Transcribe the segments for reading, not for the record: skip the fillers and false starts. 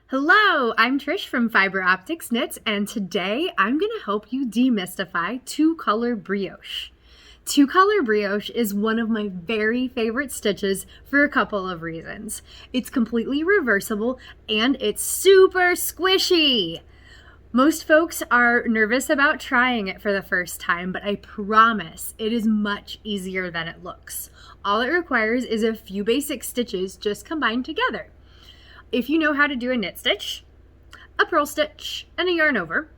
Hello, I'm Trish from Fiber Optics Knits, and today I'm going to help you demystify two-color brioche. Two-color brioche is one of my very favorite stitches for a couple of reasons. It's completely reversible and it's super squishy. Most folks are nervous about trying it for the first time, but I promise it is much easier than it looks. All it requires is a few basic stitches just combined together. If you know how to do a knit stitch, a purl stitch, and a yarn over,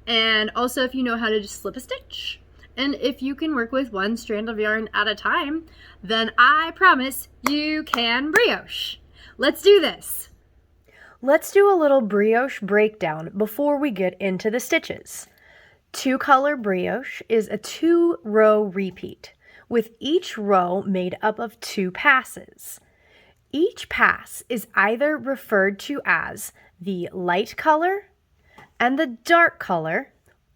and also if you know how to just slip a stitch, and if you can work with one strand of yarn at a time, then I promise you can brioche. Let's do this. Let's do a little brioche breakdown before we get into the stitches. Two-color brioche is a 2-row repeat, with each row made up of 2 passes. Each pass is either referred to as the light color and the dark color,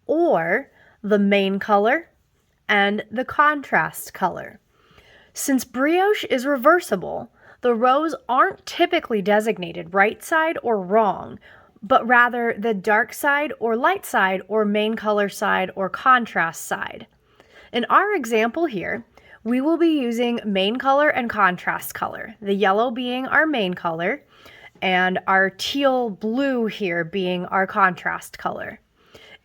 or the main color and the contrast color. Since brioche is reversible, the rows aren't typically designated right side or wrong, but rather the dark side or light side or main color side or contrast side. In our example here, we will be using main color and contrast color, the yellow being our main color and our teal blue here being our contrast color.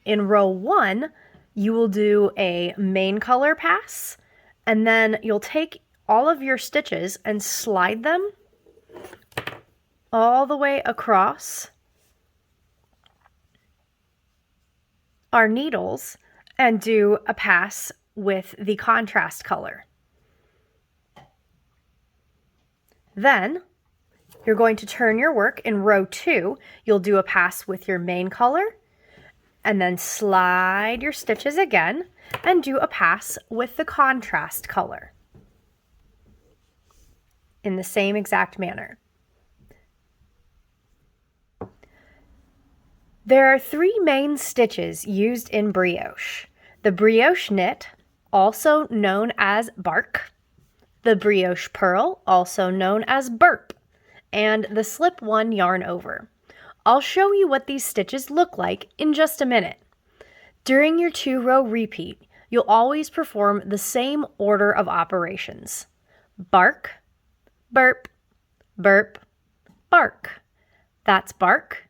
In row 1, you will do a main color pass, and then you'll take all of your stitches and slide them all the way across our needles and do a pass with the contrast color. Then you're going to turn your work. In row 2, you'll do a pass with your main color and then slide your stitches again and do a pass with the contrast color in the same exact manner. There are 3 main stitches used in brioche: the brioche knit, also known as bark, the brioche purl, also known as burp, and the slip-one yarn over. I'll show you what these stitches look like in just a minute. During your 2-row repeat, you'll always perform the same order of operations: bark, burp, burp, bark. That's bark,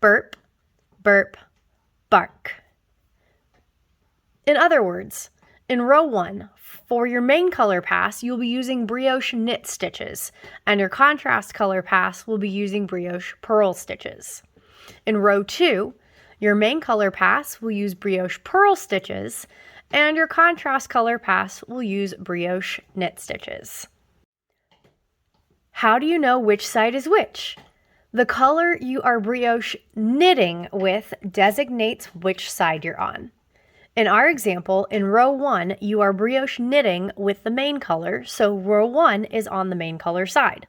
burp, burp, bark. In other words, in row 1, for your main color pass, you'll be using brioche knit stitches, and your contrast color pass will be using brioche purl stitches. In row 2, your main color pass will use brioche purl stitches, and your contrast color pass will use brioche knit stitches. How do you know which side is which? The color you are brioche knitting with designates which side you're on. In our example, in row 1, you are brioche knitting with the main color, so row 1 is on the main color side.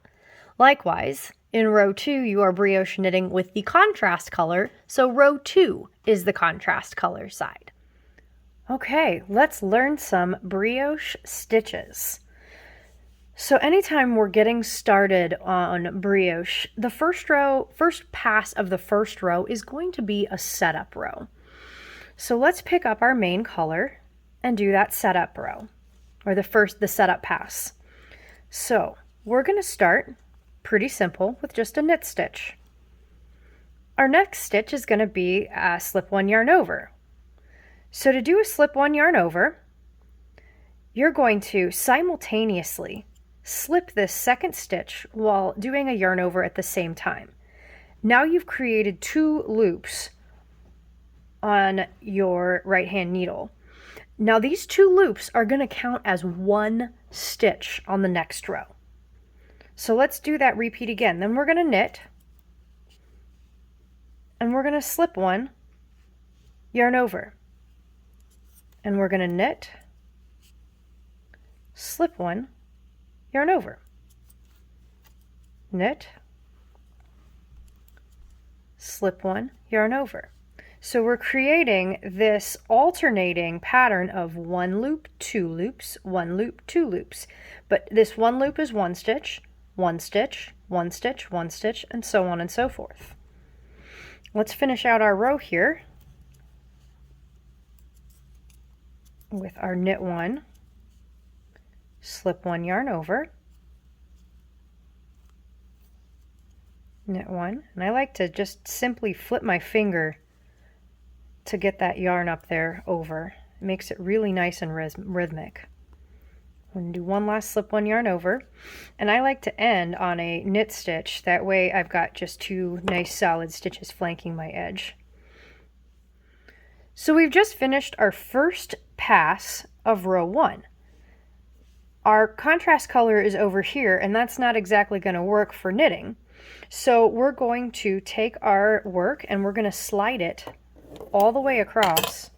Likewise, in row 2, you are brioche knitting with the contrast color, so row 2 is the contrast color side. Okay, let's learn some brioche stitches. So anytime we're getting started on brioche, the first pass of the first row is going to be a setup row. So let's pick up our main color and do that setup row, or the setup pass. So we're going to start pretty simple with just a knit stitch. Our next stitch is going to be a slip-one yarn over. So to do a slip-one yarn over, you're going to simultaneously slip this second stitch while doing a yarn over at the same time. Now you've created 2 loops on your right hand needle. Now these 2 loops are going to count as 1 stitch on the next row. So let's do that repeat again. Then we're going to knit, and we're going to slip one, yarn over, and we're going to knit, slip one, yarn over, knit, slip one, yarn over. So we're creating this alternating pattern of 1 loop, 2 loops, 1 loop, 2 loops. But this 1 loop is 1 stitch, 1 stitch, 1 stitch, 1 stitch, and so on and so forth. let's finish out our row here with our knit one, slip one yarn over, knit one, and I like to just simply flip my finger to get that yarn up there over. It makes it really nice and rhythmic. I'm going to do one last slip one yarn over, and I like to end on a knit stitch. That way I've got just two nice solid stitches flanking my edge. So we've just finished our first pass of row one. Our contrast color is over here, and that's not exactly going to work for knitting. So we're going to take our work and we're going to slide it all the way across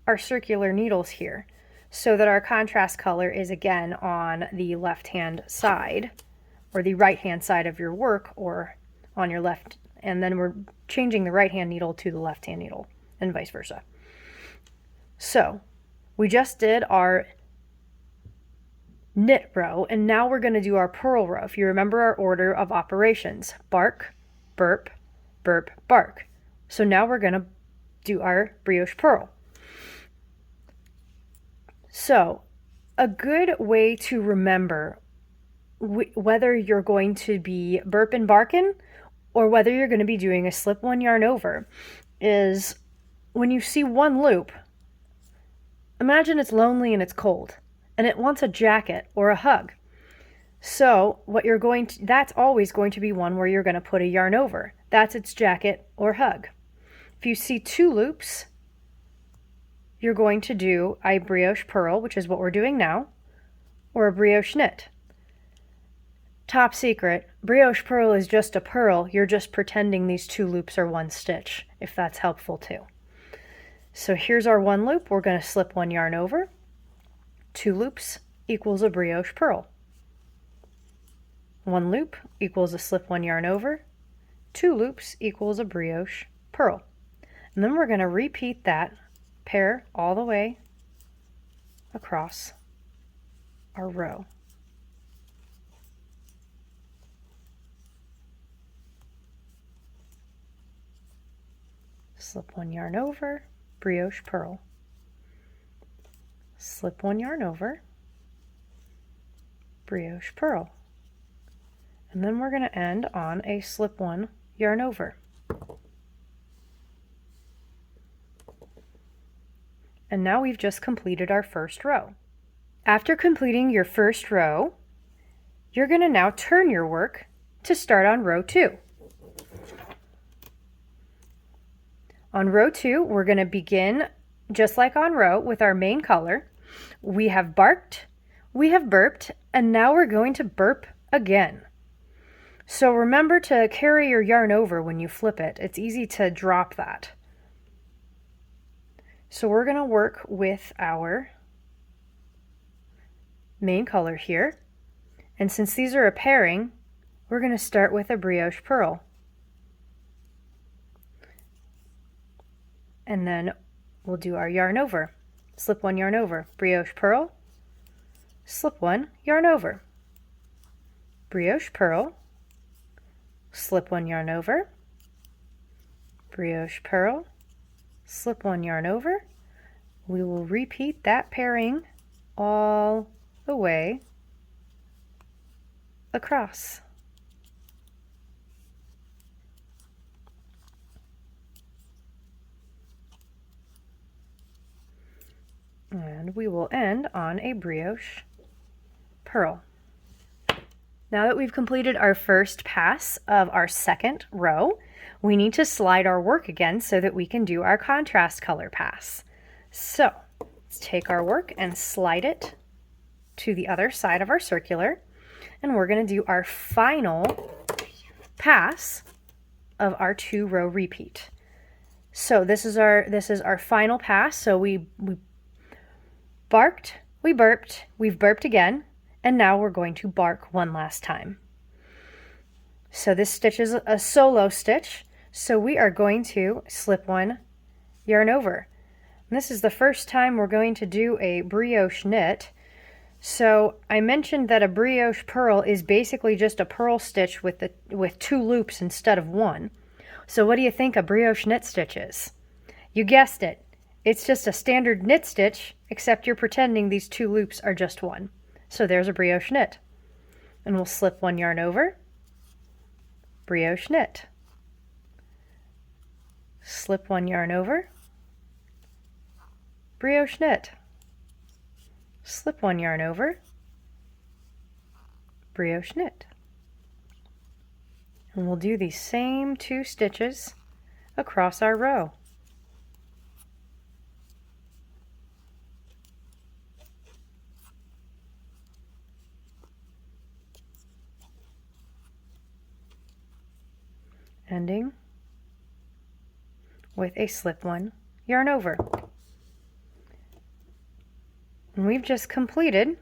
our circular needles here, so that our contrast color is again on the left hand side, or the right hand side of your work, or on your left, and then we're changing the right hand needle to the left hand needle, and vice versa. So we just did our knit row, and now we're going to do our purl row. If you remember our order of operations: bark, burp, burp, bark. So now we're going to do our brioche purl. So a good way to remember whether you're going to be burpin' barkin' or whether you're going to be doing a slip one yarn over is when you see one loop, imagine it's lonely and it's cold and it wants a jacket or a hug. So what you're going to, that's always going to be one where you're going to put a yarn over. That's its jacket or hug. If you see two loops, you're going to do a brioche purl, which is what we're doing now, or a brioche knit. Top secret, brioche purl is just a purl. You're just pretending these two loops are one stitch, if that's helpful too. So here's our one loop. We're going to slip one yarn over. Two loops equals a brioche purl. One loop equals a slip one yarn over. Two loops equals a brioche purl. And then we're going to repeat that pair all the way across our row. Slip one yarn over, brioche purl. Slip one yarn over, brioche purl. And then we're going to end on a slip one yarn over. And now we've just completed our first row. After completing your first row, you're going to now turn your work to start on row 2. On row 2, we're going to begin just like on row with our main color. We have barked, we have burped, and now we're going to burp again. So remember to carry your yarn over when you flip it. It's easy to drop that. So we're going to work with our main color here. And since these are a pairing, we're going to start with a brioche purl. And then we'll do our yarn over. Slip one yarn over, brioche purl, slip one yarn over, brioche purl, slip one yarn over, brioche purl, slip one yarn over. We will repeat that pairing all the way across. And we will end on a brioche purl. Now that we've completed our first pass of our second row, we need to slide our work again so that we can do our contrast color pass. So let's take our work and slide it to the other side of our circular, and we're going to do our final pass of our 2-row repeat. So this is our final pass. So we barked, we burped, we've burped again, and now we're going to bark one last time. So this stitch is a solo stitch, so we are going to slip one yarn over. And this is the first time we're going to do a brioche knit. So I mentioned that a brioche purl is basically just a purl stitch with 2 loops instead of 1. So what do you think a brioche knit stitch is? You guessed it. It's just a standard knit stitch, except you're pretending these two loops are just one. So there's a brioche knit. And we'll slip one yarn over, brioche knit. Slip one yarn over, brioche knit. Slip one yarn over, brioche knit. And we'll do these same 2 stitches across our row. Ending with a slip one yarn over. And we've just completed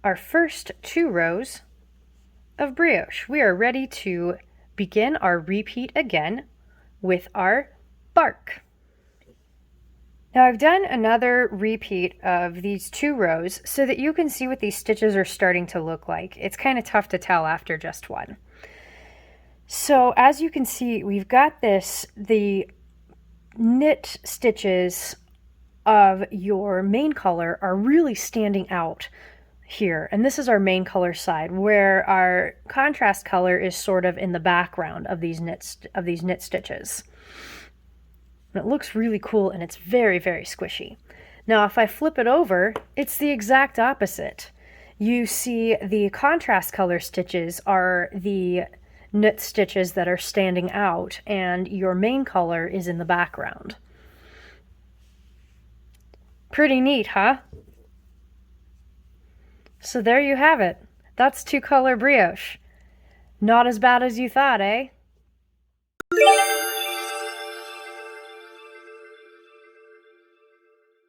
our first 2 rows of brioche. We are ready to begin our repeat again with our bark. Now I've done another repeat of these 2 rows so that you can see what these stitches are starting to look like. It's kind of tough to tell after just one. So as you can see, we've got the knit stitches of your main color are really standing out here. And this is our main color side, where our contrast color is sort of in the background of these knit stitches. And it looks really cool, and it's very, very squishy. Now if I flip it over, it's the exact opposite. You see the contrast color stitches are the knit stitches that are standing out, and your main color is in the background. Pretty neat, huh? So there you have it. That's 2-color brioche. Not as bad as you thought, eh?